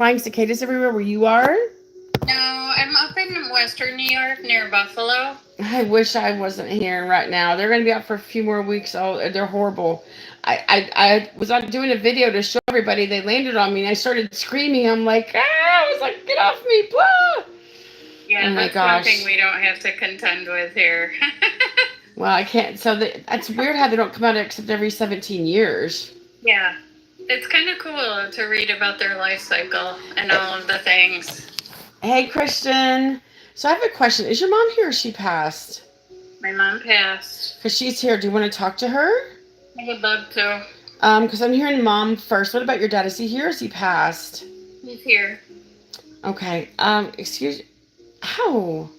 flying cicadas everywhere where you are? No, I'm up in western New York near Buffalo. I wish I wasn't here right now. They're going to be out for a few more weeks. Oh, they're horrible. I was on doing a video to show everybody. They landed on me and I started screaming. I'm like, ah! I was like, get off me, blah! Oh Yeah, my that's one thing gosh. we don't have to contend with here. Well, I can't. So that's weird how they don't come out except every 17 years. Yeah, it's kind of cool to read about their life cycle and Eh, all of the things. Hey, Christian. So I have a question. Is your mom here or she passed? My mom passed. Because she's here. Do you want to talk to her? I would love to. Because I'm hearing mom first. What about your dad? Is he here or is he passed? He's here. Okay. Excuse. Ow.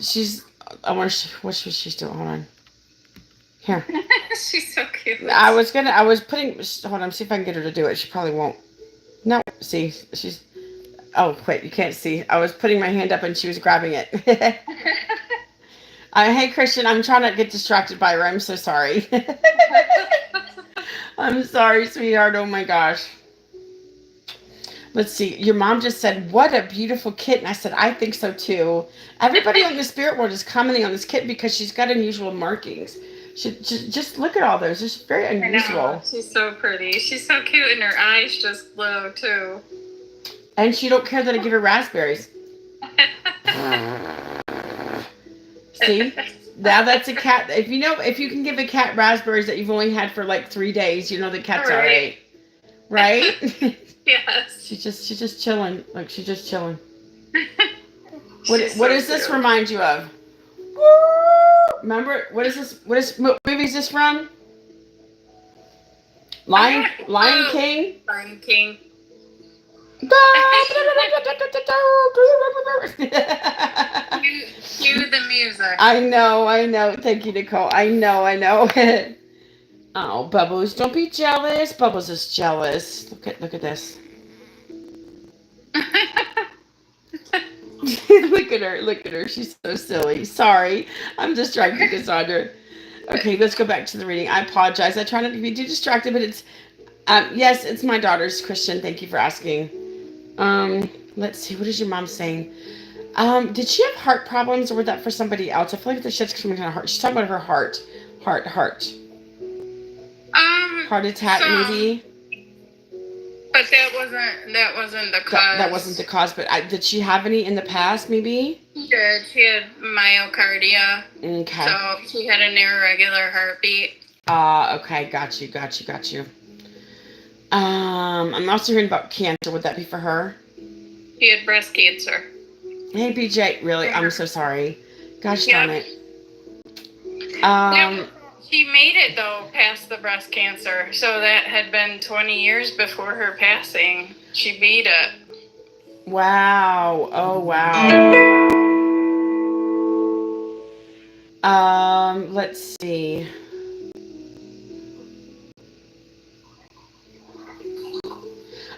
She's. I wonder what she's doing. Hold on. Here. She's so cute. I was putting. Hold on. See if I can get her to do it. She probably won't. No. See, she's. Oh, wait. You can't see. I was putting my hand up and she was grabbing it. Hey, Christian. I'm trying not to get distracted by her. I'm so sorry. I'm sorry, sweetheart. Oh my gosh. Let's see. Your mom just said, "What a beautiful kitten." I said, "I think so too." Everybody on the spirit world is commenting on this kitten because she's got unusual markings. Just look at all those. It's very I know. unusual. She's so pretty. She's so cute, and her eyes just glow too. And she don't care that I give her raspberries. See? Now that's a cat. If you can give a cat raspberries that you've only had for like 3 days, you know the cat's all right. Right? Yes. She's just chilling. Like she's just chilling. She's What so does this cute. remind you of? Remember what is this? What movie is this from? Lion Oh, King. Lion King. Cue the music. I know. Thank you, Nicole. I know. Oh, Bubbles, don't be jealous. Bubbles is jealous. Look at this. Look at her. She's so silly. Sorry, I'm distracted, Cassandra. Okay, let's go back to the reading. I apologize. I try not to be too distracted, but it's yes, it's my daughter's Christian. Thank you for asking. Let's see. What is your mom saying? Did she have heart problems, or was that for somebody else? I feel like the shit's coming kind of heart. She's talking about her heart Um, heart attack, so, maybe. but that wasn't the That wasn't the cause. cause, but did she have any in the past, maybe? She did. She had myocardia, Okay. so she had an irregular heartbeat. Okay, got you. I'm also hearing about cancer. Would that be for her? She had breast cancer. Hey, BJ, really? I'm so sorry. Gosh darn Yep. it. That, Um, she made it though past the breast cancer, so that had been 20 years before her passing. She beat it. wow. Oh, wow. Let's see.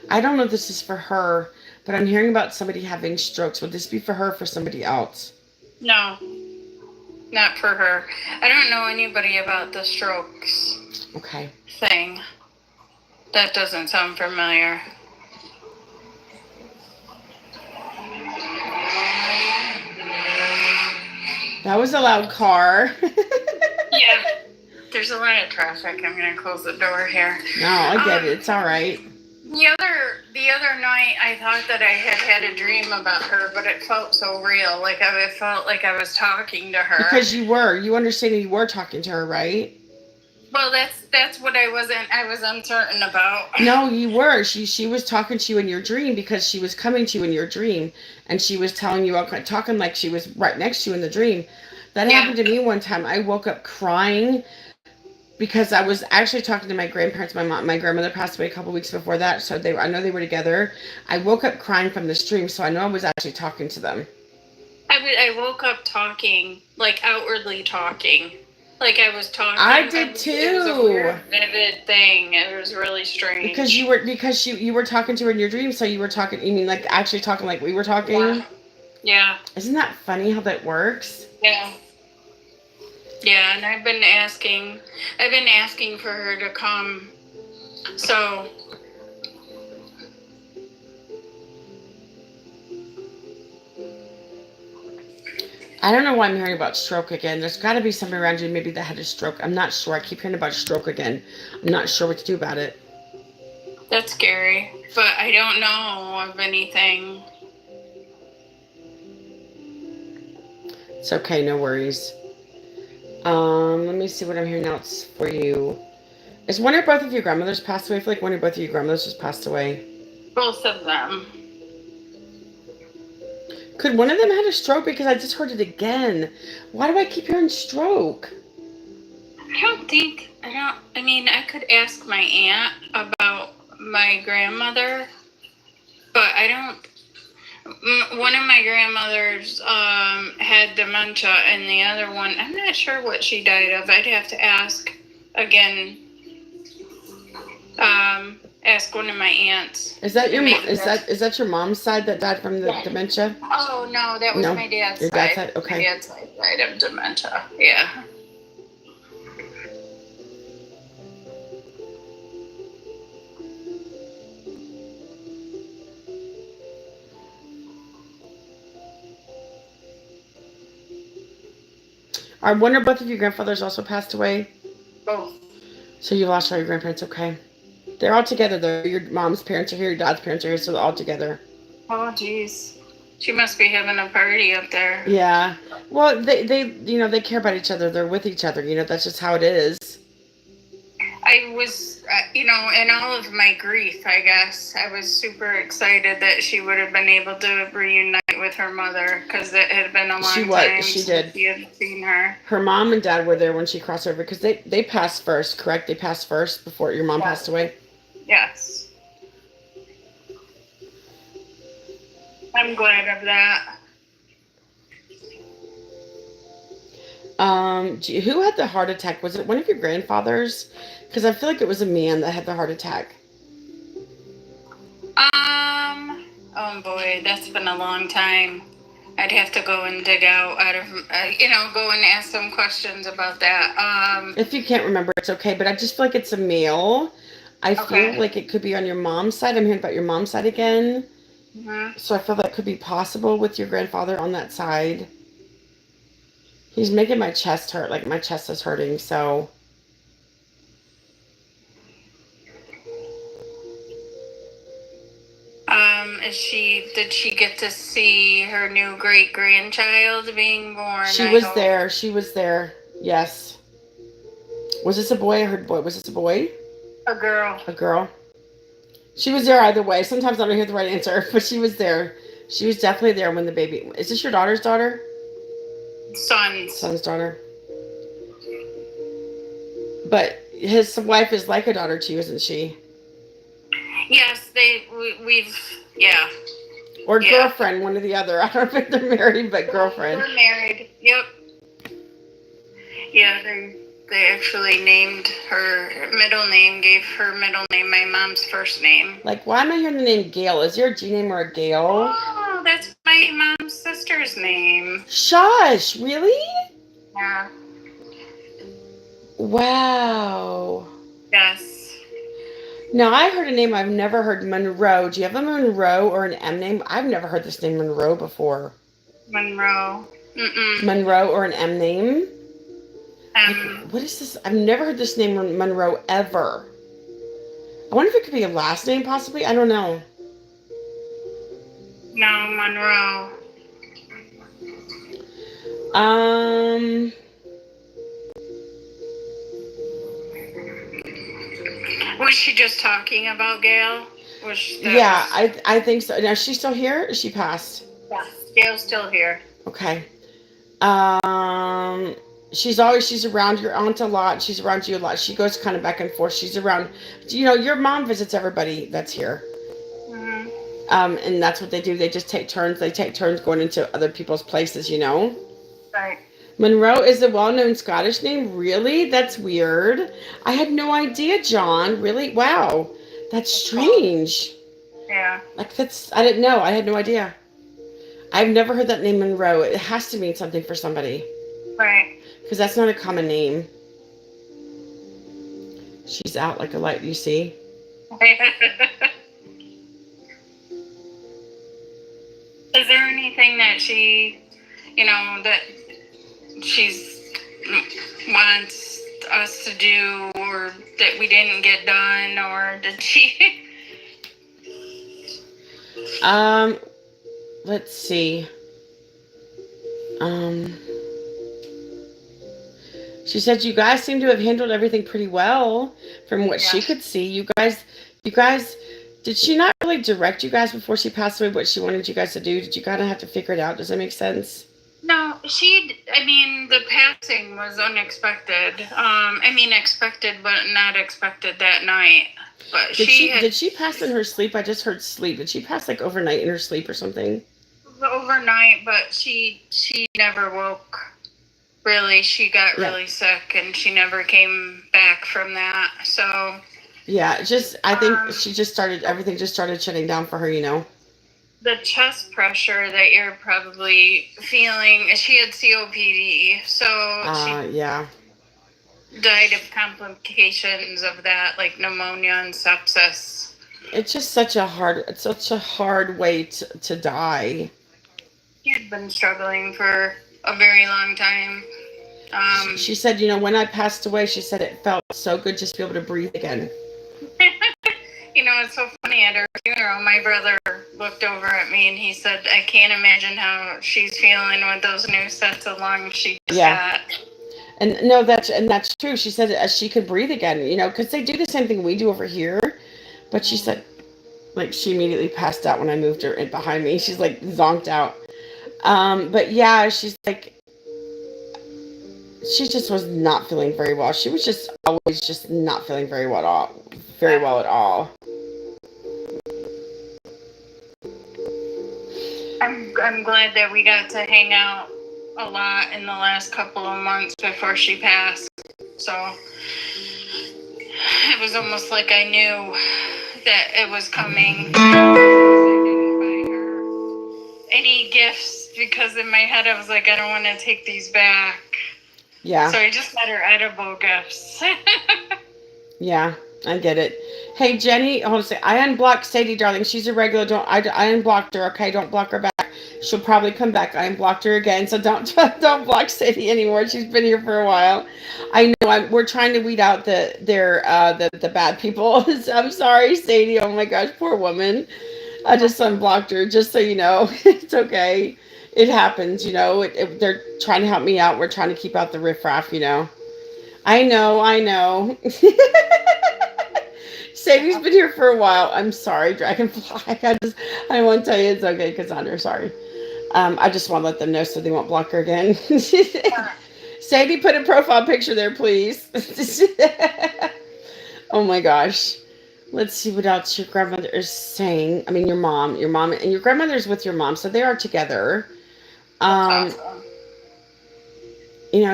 I don't know if this is for her, but I'm hearing about somebody having strokes. Would this be for her or for somebody else? No, not for her. I don't know anybody about the strokes Okay. thing. That doesn't sound familiar. That was a loud car. Yeah. There's a lot of traffic. I'm gonna close the door here. No, I get it. It's all right. The other night, I thought that I had a dream about her, but it felt so real. Like I felt like I was talking to her. Because you understand you were talking to her, right? Well, that's what I was uncertain about. No, you were. She was talking to you in your dream because she was coming to you in your dream, and she was telling you all talking like she was right next to you in the dream. That Yeah. happened to me one time. I woke up crying because I was actually talking to my grandparents. My grandmother passed away a couple weeks before that, so I know they were together. I woke up crying from this dream, so I know I was actually talking to them. I woke up talking, like outwardly talking. Like I was talking. I did It was too. a weird, vivid thing. It was really strange. Because you were talking to her in your dream, so you were talking. You mean like actually talking like we were talking? Yeah. Yeah. Isn't that funny how that works? Yeah. Yeah, and I've been asking for her to come. So I don't know why I'm hearing about stroke again. There's got to be somebody around you maybe that had a stroke. I'm not sure. I keep hearing about stroke again. I'm not sure what to do about it. That's scary, but I don't know of anything. It's okay, no worries. Let me see what I'm hearing else for you. Is one or both of your grandmothers passed away? I feel like one or both of your grandmothers just passed away. Both of them. Could one of them had a stroke? Because I just heard it again. Why do I keep hearing stroke? I mean, I could ask my aunt about my grandmother, but I don't. One of my grandmothers had dementia, and the other one, I'm not sure what she died of. I'd have to ask again. Ask one of my aunts. Is that is that your mom's side that died from the dementia? Oh no, that was my dad's your side. Dad's side? Okay. My dad's side died of dementia. Yeah. Are one or both of your grandfathers also passed away? Both. So you lost all your grandparents, okay. They're all together though. Your mom's parents are here, your dad's parents are here, so they're all together. Oh jeez. She must be having a party up there. Yeah. Well, they care about each other. They're with each other. That's just how it is. I was, in all of my grief, I guess, I was super excited that she would have been able to reunite with her mother because it had been a long time She since did. she had seen her. Her mom and dad were there when she crossed over because they passed first, correct? They passed first before your mom passed away? Yes. I'm glad of that. Who had the heart attack? Was it one of your grandfathers? Because I feel like it was a man that had the heart attack. Oh boy, that's been a long time. I'd have to go and dig out of, go and ask some questions about that. If you can't remember, it's okay, but I just feel like it's a male. I feel like it could be on your mom's side. I'm hearing about your mom's side again. Mm-hmm. So I feel that could be possible with your grandfather on that side. He's making my chest hurt, like my chest is hurting, so. Did she get to see her new great grandchild being born? She was there. Yes. Was this a boy? I heard boy. Was this a boy? A girl. A girl. She was there either way. Sometimes I don't hear the right answer, but she was there. She was definitely there when the baby. Is this your daughter's daughter? Son's daughter. But his wife is like a daughter to you, isn't she? Yes, we've yeah. Or girlfriend, one or the other. I don't know if they're married, but girlfriend. They're married. Yep. Yeah, they actually named her middle name, gave her middle name my mom's first name. Like, why am I hearing the name Gail? Is there a G name or a Gail? Oh, that's my mom's sister's name. Shush, really? Yeah. Wow. Yes. Now, I heard a name I've never heard, Monroe. Do you have a Monroe or an M name? I've never heard this name Monroe before. Monroe. Mm-mm. Monroe or an M name? What is this? I've never heard this name Monroe ever. I wonder if it could be a last name possibly. I don't know. No, Monroe. Was she just talking about Gail? I think so. Now, is she still here? Is she passed? Yeah, Gail's still here. Okay. She's around your aunt a lot. She's around you a lot. She goes kind of back and forth. She's around, your mom visits everybody that's here. Mm-hmm. And that's what they do. They just take turns. They take turns going into other people's places, Right. Monroe is a well-known Scottish name. Really? That's weird. I had no idea, John. Really? Wow. That's strange. Yeah. I didn't know. I had no idea. I've never heard that name Monroe. It has to mean something for somebody. Right. Because that's not a common name. She's out like a light, you see? Is there anything that she, that she's wants us to do, or that we didn't get done, or did she? Let's see. Um, she said you guys seem to have handled everything pretty well from what she Yeah. could see. You guys, did she not really direct you guys before she passed away what she wanted you guys to do? Did you kind of have to figure it out? Does that make sense? No, I mean, the passing was unexpected. Expected, but not expected that night. But Did she pass in her sleep? I just heard sleep. Did she pass like overnight in her sleep or something? overnight, but she never woke. Really, she got Yeah. really sick, and she never came back from that. So, Yeah, I think um, she just started, everything just started shutting down for her. the chest pressure that you're probably feeling, she had COPD, so she Yeah. died of complications of that, like pneumonia and sepsis. It's such a hard way to die. She had been struggling for a very long time. She said, when I passed away, she said it felt so good just to be able to breathe again. It's so funny. At her funeral, my brother looked over at me and he said, I can't imagine how she's feeling with those new sets of lungs she just Yeah. got. And no, that's true. She said she could breathe again, because they do the same thing we do over here. But she said, like, she immediately passed out when I moved her in behind me. She's like zonked out. But yeah, she's like, she just was not feeling very well. She was just always just not feeling very well at all. I'm glad that we got to hang out a lot in the last couple of months before she passed. So it was almost like I knew that it was coming. I didn't buy her any gifts because in my head I was like, I don't want to take these back. Yeah. So I just got her edible gifts. Yeah, I get it. Hey, Jenny, hold on a second. I unblocked Sadie, darling. She's a regular. I unblocked her. Okay, don't block her back. She'll probably come back. I unblocked her again, so don't don't block Sadie anymore. She's been here for a while. I know. We're trying to weed out the bad people. I'm sorry, Sadie. Oh my gosh, poor woman. I just unblocked her, just so you know. It's okay. It happens, they're trying to help me out. We're trying to keep out the riffraff. I know. Sadie's been here for a while. I'm sorry, Dragonfly. I won't tell you it's okay, Cassandra. Sorry. I just want to let them know so they won't block her again. Sadie, put a profile picture there, please. Oh my gosh. Let's see what else your grandmother is saying. I mean, your mom, and your grandmother's with your mom, so they are together. That's awesome.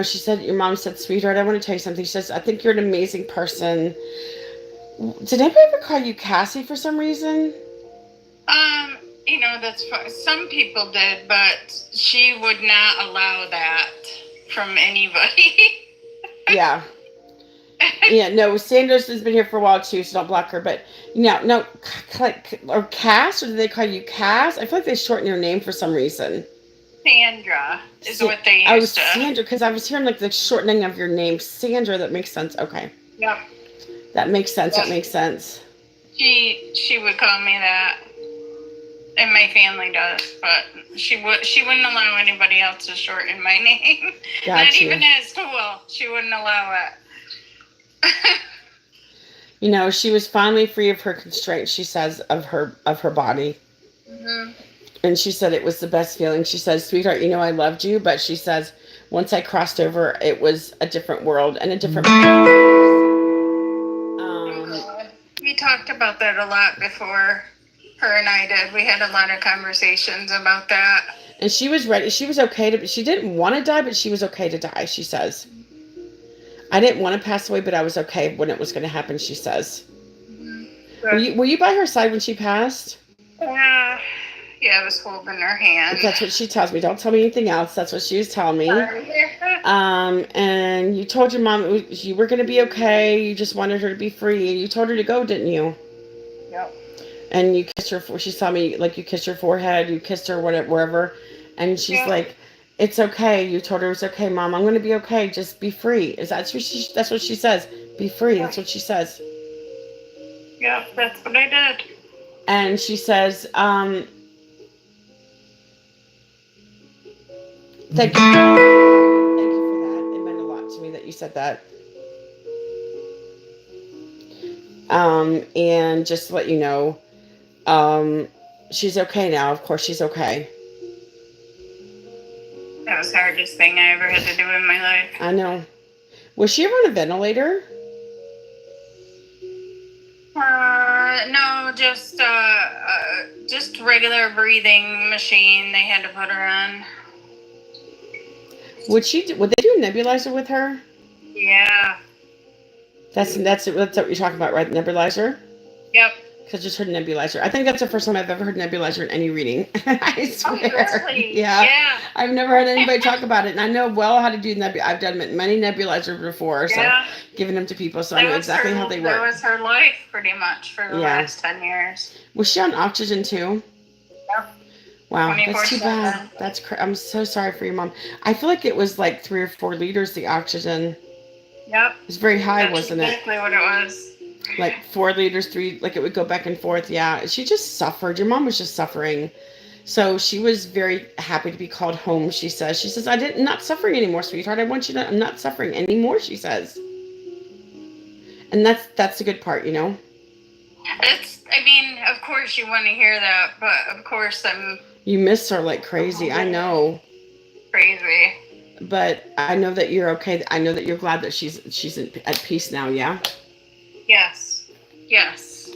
She said, your mom said, sweetheart, I want to tell you something. She says, I think you're an amazing person. Did anybody ever call you Cassie for some reason? That's fine. Some people did, but she would not allow that from anybody. Yeah. Yeah, no, Sanders has been here for a while too, so don't block her. But, no, or Cass, or do they call you Cass? I feel like they shorten your name for some reason. Sandra is what they used to. Oh, Sandra, because I was hearing like the shortening of your name. Sandra, that makes sense. Okay. Yep. That makes sense. That makes sense. She would call me that, and my family does, but she wouldn't allow anybody else to shorten my name. Gotcha. Not even at school. She wouldn't allow it. She was finally free of her constraints, she says, of her body. Mm-hmm. And she said it was the best feeling. She says, sweetheart, I loved you, but she says, once I crossed over, it was a different world and a different. We talked about that a lot before. Her and I did. We had a lot of conversations about that. And she was ready. She was okay she didn't want to die, but she was okay to die, she says. I didn't want to pass away, but I was okay when it was going to happen, she says. Mm-hmm. Were you by her side when she passed? Yeah, I was holding her hand. That's what she tells me. Don't tell me anything else. That's what she was telling me. And you told your mom you were going to be okay. You just wanted her to be free. You told her to go, didn't you? Yep. And you kissed her. She saw me, like, you kissed her forehead. You kissed her wherever. And she's like, It's okay. You told her it's okay, Mom. I'm going to be okay. Just be free. That's what she says. Be free. That's what she says. Yeah, that's what I did. And she says, thank you. Thank you for that. It meant a lot to me that you said that. And just to let you know, um, she's okay now. Of course, she's okay. That was the hardest thing I ever had to do in my life. I know. Was she ever on a ventilator? No, just regular breathing machine. They had to put her on. Would they do a nebulizer with her? Yeah. That's what you're talking about, right? Nebulizer? Yep. Because I just heard nebulizer. I think that's the first time I've ever heard nebulizer in any reading. I swear. Oh, really? Yeah. I've never heard anybody talk about it, and I know well how to do I've done many nebulizers before, so giving them to people, so I know exactly how they work. That was her life, pretty much, for the last 10 years. Was she on oxygen too? Yep. Wow, that's too bad. I'm so sorry for your mom. I feel like it was like 3 or 4 liters, the oxygen. Yep. It was very high, wasn't it? Exactly what it was. Like 4 liters, 3, like it would go back and forth. Yeah, she just suffered. Your mom was just suffering. So she was very happy to be called home, she says. She says, I'm not suffering anymore, sweetheart. I'm not suffering anymore, she says. And that's the good part, you know? Of course you want to hear that, but of course You miss her like crazy, I know. Crazy. But I know that you're okay. I know that you're glad that she's at peace now, yeah? Yes. Yes.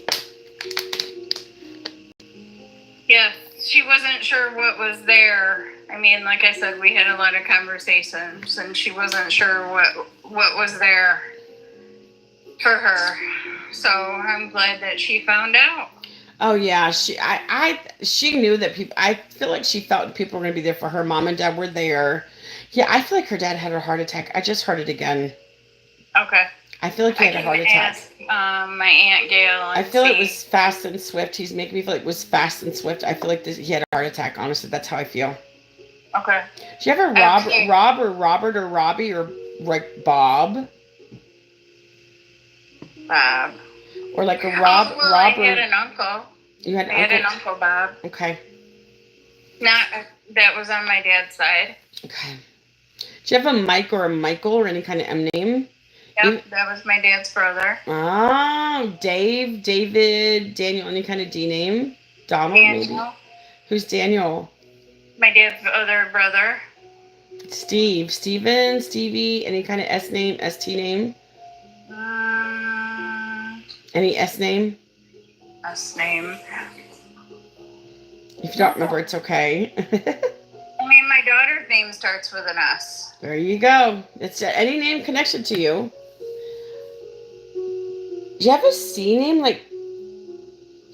Yeah, she wasn't sure what was there. I mean, like I said, we had a lot of conversations, and she wasn't sure what was there for her. So I'm glad that she found out. Oh yeah, she knew that people. I feel like she felt people were going to be there for her. Mom and Dad were there. Yeah, I feel like her dad had a heart attack. I just heard it again. Okay. I feel like he had a heart attack. Ask, my Aunt Gail. I feel it was fast and swift. He's making me feel like it was fast and swift. I feel like he had a heart attack. Honestly, that's how I feel. Okay. Do you ever Rob or Robert or Robbie or like Bob? Bob. Or like a Rob. Well, Rob. I had an uncle. You had an uncle Bob. Okay. That was on my dad's side. Okay. Do you have a Mike or a Michael or any kind of M name? Yep, that was my dad's brother. Oh, Dave, David, Daniel, any kind of D name? Donald, Daniel. Maybe? Who's Daniel? My dad's other brother. Steve, Steven, Stevie, any kind of S name, ST name? Any S name? S name. If you don't remember, it's okay. I mean, my daughter's name starts with an S. There you go. It's any name connection to you. Do you have a C name like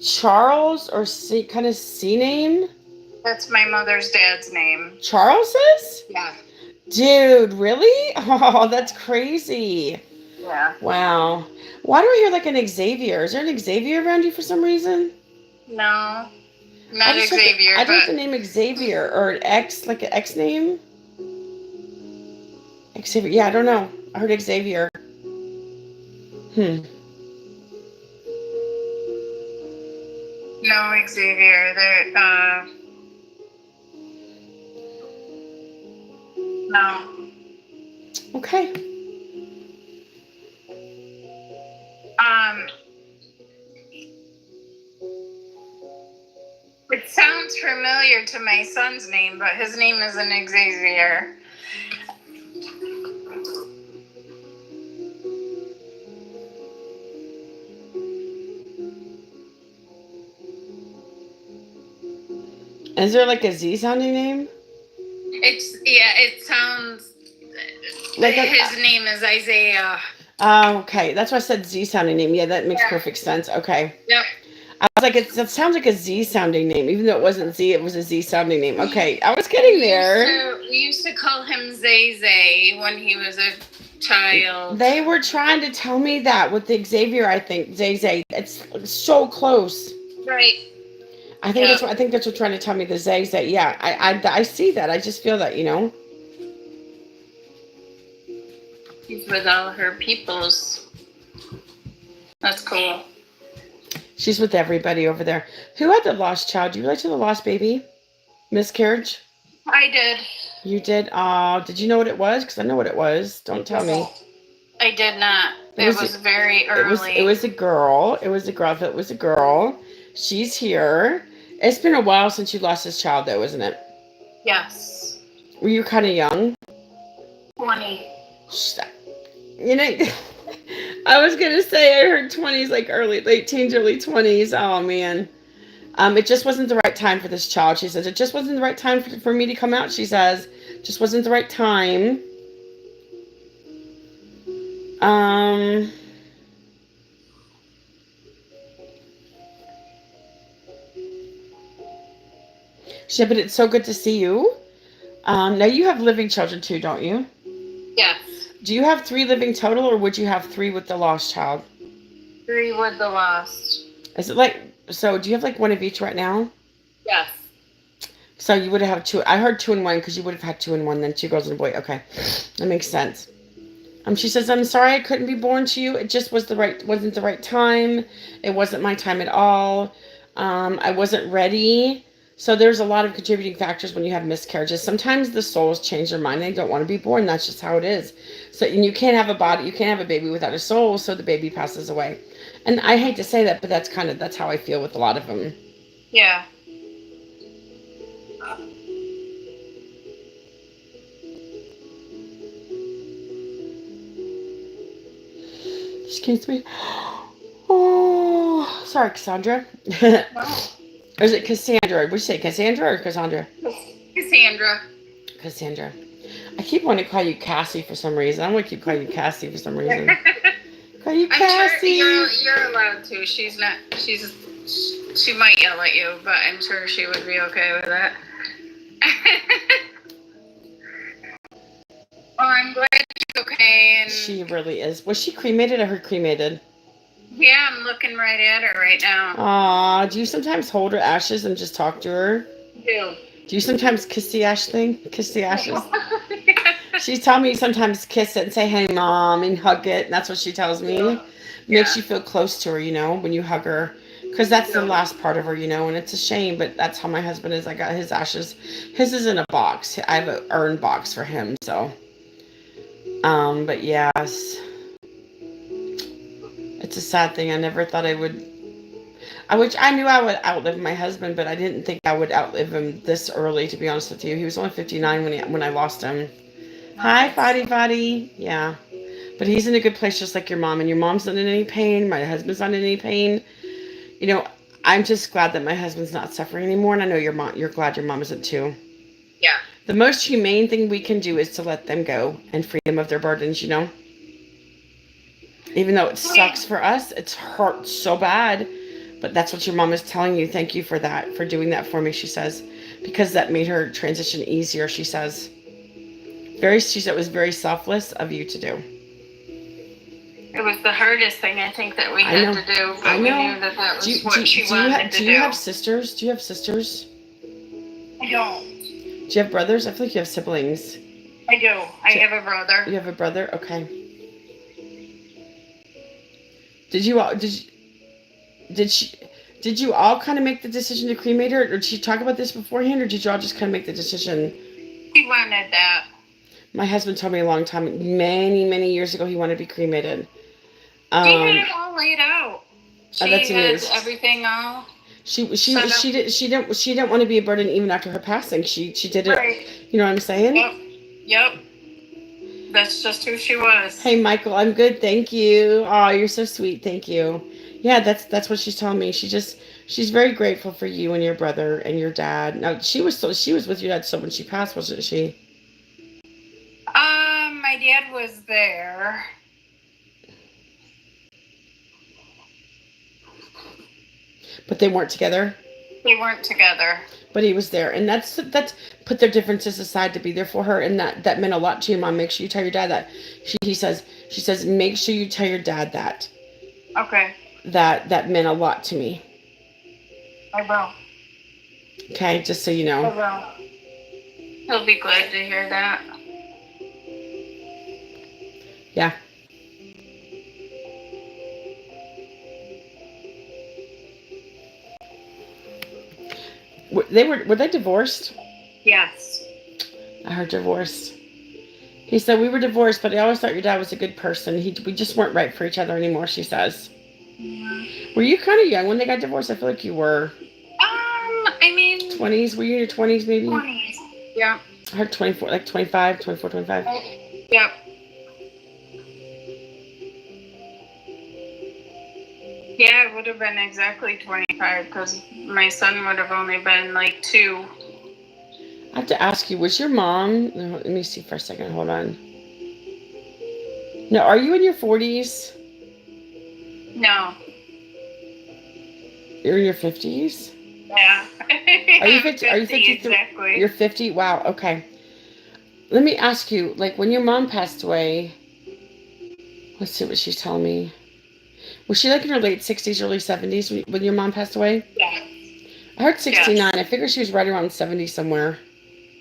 Charles or kind of C name? That's my mother's dad's name. Charles's? Yeah. Dude, really? Oh, that's crazy. Yeah. Wow. Why do I hear like an Xavier? Is there an Xavier around you for some reason? No. Not Xavier. I don't the name Xavier or an X, like an X name. Xavier. Yeah, I don't know. I heard Xavier. No, Xavier. No. Okay. It sounds familiar to my son's name, but his name isn't Xavier. Is there like a Z sounding name? It sounds like his name is Isaiah. Okay, that's why I said Z sounding name. Yeah, that makes perfect sense. Okay. Yep. I was like, it sounds like a Z sounding name, even though it wasn't Z. It was a Z sounding name. Okay, I was getting there. We used to call him Zay Zay when he was a child. They were trying to tell me that with the Xavier. I think Zay Zay. It's so close. Right. Yep. I think that's what you're trying to tell me. The zags that yeah, I see that. I just feel that, you know. She's with all her peoples. That's cool. She's with everybody over there. Who had the lost child? Do you relate to the lost baby? Miscarriage? I did. You did? Did you know what it was? Because I know what it was. Don't tell me. I did not. It It was was very it early. was a girl. It was a girl. If it was a girl, she's here. It's been a while since you lost this child, though, isn't it? Yes. Were you kind of young? 20. Sh- You know, I was gonna say I heard 20s, like early, late teens, early 20s. Oh man. It just wasn't the right time for this child. She says it just wasn't the right time for me to come out. She says just wasn't the right time. Um, she said, but it's so good to see you. Now you have living children too, don't you? Yes. Do you have 3 living total, or would you have 3 with the lost child? 3 with the lost. Is it like so? Do you have like one of each right now? Yes. So you would have 2. I heard 2 and 1 because you would have had 2 and 1, then 2 girls and a boy. Okay, that makes sense. She says, "I'm sorry I couldn't be born to you. It just wasn't the right time. It wasn't my time at all. I wasn't ready." So there's a lot of contributing factors when you have miscarriages. Sometimes the souls change their mind; they don't want to be born. That's just how it is. So and you can't have a body, you can't have a baby without a soul. So the baby passes away. And I hate to say that, but that's how I feel with a lot of them. Yeah. Excuse me. Oh, sorry, Cassandra. Or is it Cassandra? Would you say Cassandra or Cassandra? Cassandra. Cassandra. I keep wanting to call you Cassie for some reason. I'm going to keep calling you Cassie for some reason. Call you Cassie. I'm sure you're allowed to. She might yell at you, but I'm sure she would be okay with that. Well, I'm glad she's okay. And She really is. Was she cremated or her cremated? yeah, I'm looking right at her right now. Aw, do you sometimes hold her ashes and just talk to her? Do. Do you sometimes kiss the ash thing? Kiss the ashes? She's telling me you sometimes kiss it and say, "Hey, Mom," and hug it. And that's what she tells me. Yeah. Makes you feel close to her, when you hug her. Because that's the last part of her, and it's a shame, but that's how my husband is. I got his ashes. His is in a box. I have an urn box for him, so. But yes. It's a sad thing. I never thought I would. I knew I would outlive my husband, but I didn't think I would outlive him this early, to be honest with you. He was only 59 when I lost him. Hi, Fadi Fadi. Yeah. But he's in a good place just like your mom. And your mom's not in any pain. My husband's not in any pain. I'm just glad that my husband's not suffering anymore. And I know you're glad your mom isn't too. Yeah. The most humane thing we can do is to let them go and free them of their burdens, Even though it sucks for us, it's hurt so bad. But that's what your mom is telling you. Thank you for that, for doing that for me, she says. Because that made her transition easier, she says. She said it was very selfless of you to do. It was the hardest thing I think that we had to do, but we knew that was what she wanted to do. Do you have sisters? Do you have sisters? I don't. Do you have brothers? I feel like you have siblings. I do. I have a brother. You have a brother? Okay. Did you all kind of make the decision to cremate her, or did she talk about this beforehand, or did you all just kind of make the decision? She wanted that. My husband told me a long time, many, many years ago, he wanted to be cremated. She had it all laid out. She that's had amazing. Everything all. She didn't want to be a burden even after her passing. She did it. Right. You know what I'm saying? Yep. That's just who she was. Hey, Michael, I'm good, thank you. Oh, you're so sweet, thank you. Yeah, that's what she's telling me. She's very grateful for you and your brother and your dad. Now she was with your dad so when she passed, wasn't she? My dad was there. But they weren't together. They weren't together. But he was there, and that's put their differences aside to be there for her, and that meant a lot to your mom. Make sure you tell your dad that. She says make sure you tell your dad that. Okay. That meant a lot to me. I will. Okay, just so you Oh, know. well. He'll be glad to hear that. Yeah. Were they divorced? Yes. I heard divorced. He said we were divorced, but I always thought your dad was a good person. We just weren't right for each other anymore. She says. Yeah. Were you kind of young when they got divorced? I feel like you were. I mean, 20s? Were you in your 20s maybe? 20s. Yep. I heard 24, like 25, 24, 25. Yep. Yeah, it would have been exactly 25 because my son would have only been like 2. I have to ask you, was your mom? No, let me see for a second. Hold on. No, are you in your 40s? No. You're in your 50s? Yeah. Are you I'm 50? Are you 50 53? exactly. You're 50? Wow, okay. Let me ask you, like when your mom passed away, let's see what she's telling me. Was she like in her late 60s, early 70s when your mom passed away? Yeah. I heard 69. Yes. I figured she was right around 70 somewhere.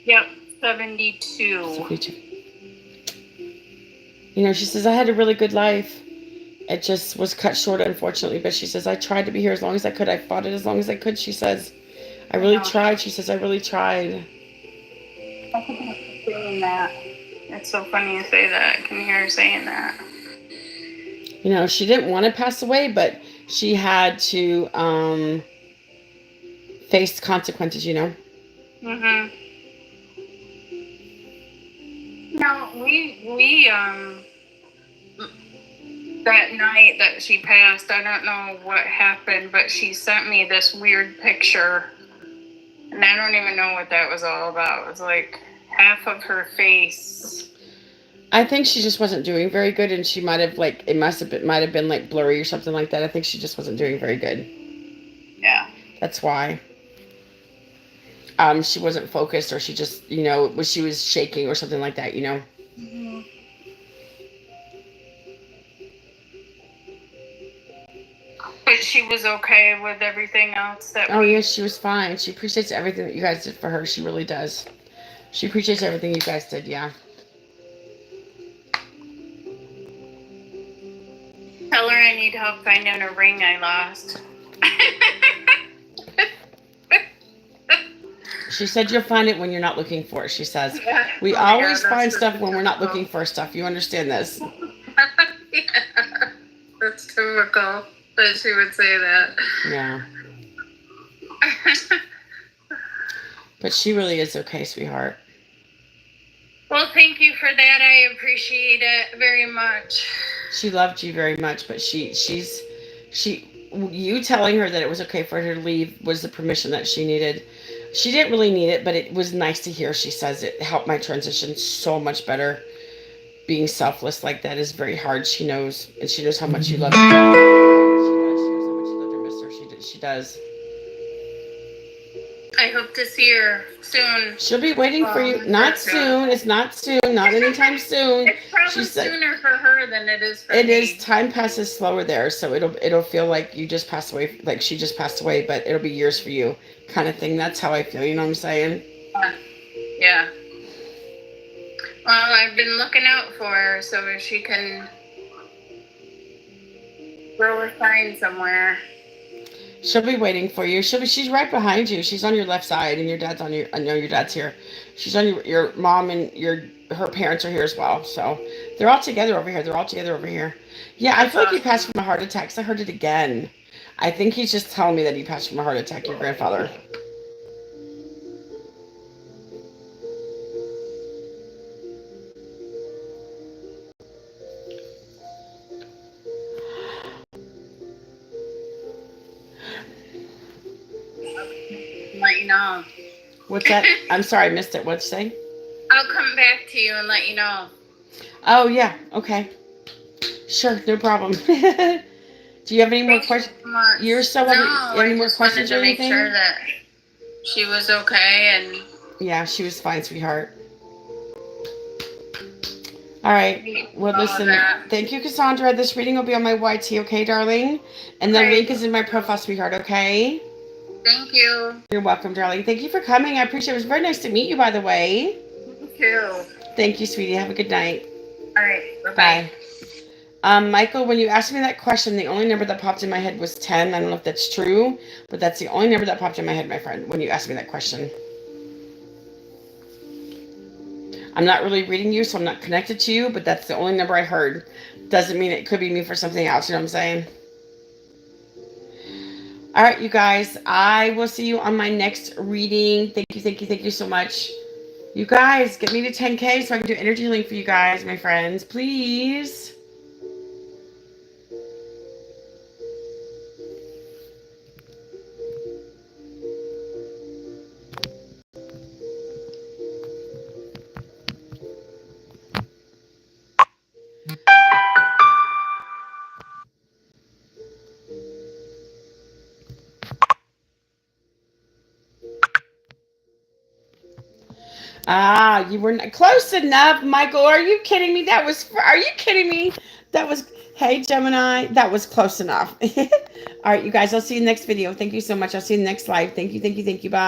Yep. 72. 72. You know, she says, I had a really good life. It just was cut short, unfortunately. But she says, I tried to be here as long as I could. I fought it as long as I could. She says, I really Yeah. tried. She says, I really tried. I can hear saying that. It's so funny you say that. I can hear her saying that. You know, she didn't want to pass away, but she had to face consequences, you know. Mhm. No, we that night that she passed, I don't know what happened, but she sent me this weird picture, and I don't even know what that was all about. It was like half of her face. I think she just wasn't doing very good, and she might have like might have been like blurry or something like that. I think she just wasn't doing very good. Yeah. That's why. She wasn't focused, or she just, you know, she was shaking or something like that, you know. Mm-hmm. But she was okay with everything else that Oh we. yes, she was fine. She appreciates everything that you guys did for her. She really does. She appreciates everything you guys did. Yeah. Tell her I need help finding a ring I lost. She said you'll find it when you're not looking for it. She says Yeah. we Oh my God, always find that's stuff just when we're not looking typical. for stuff. You understand this? Yeah, that's typical that she would say that. Yeah. But she really is okay, sweetheart. Well, thank you for that. I appreciate it very much. She loved you very much, but she you telling her that it was okay for her to leave was the permission that she needed. She didn't really need it, but it was nice to hear. She says it helped my transition so much better. Being selfless like that is very hard. She knows, and she knows how much you love her. She knows how much you love her, miss her. She does. I hope to see her soon. She'll be waiting for you. In Not person. soon. It's not soon. Not anytime soon. It's probably She said sooner for her than it is for it me. is. Time passes slower there, so it'll feel like you just passed away, like she just passed away, but it'll be years for you, kind of thing. That's how I feel. You know what I'm saying? Yeah. Well, I've been looking out for her so if she can grow a sign somewhere. She'll be waiting for you. She's right behind you. She's on your left side, and your dad's on your. I know your dad's here. She's on your mom and her parents are here as well. So they're all together over here. They're all together over here. Yeah, I That's feel like he awesome. passed from a heart attack. 'Cause I heard it again. I think he's just telling me that he passed from a heart attack. Your grandfather. Let you know. What's that? I'm sorry, I missed it. What'd you say? I'll come back to you and let you know. Oh yeah. Okay. Sure. No problem. Do you have any more Thank you questions? so much. You're so No, welcome. Any I more just wanted questions or to make anything? sure that she was okay and Yeah, she was fine, sweetheart. All right. Well, all of listen. that. Thank you, Cassandra. This reading will be on my YT, okay, darling? And the Okay. link is in my profile, sweetheart, okay? Thank you. You're welcome, darling. Thank you for coming. I appreciate it. It was very nice to meet you, by the way. You too. Thank you, sweetie. Have a good night. All right. Bye bye. Bye. Michael, when you asked me that question, the only number that popped in my head was 10. I don't know if that's true, but that's the only number that popped in my head, my friend, when you asked me that question. I'm not really reading you, so I'm not connected to you, but that's the only number I heard. Doesn't mean it could be me for something else, you know what I'm saying? All right, you guys, I will see you on my next reading. Thank you so much. You guys, get me to 10K so I can do energy healing for you guys, my friends, please. Ah, you were not close enough, Michael. Are you kidding me? Are you kidding me? That was, hey, Gemini, that was close enough. All right, you guys, I'll see you next video. Thank you so much. I'll see you next live. Thank you. Bye.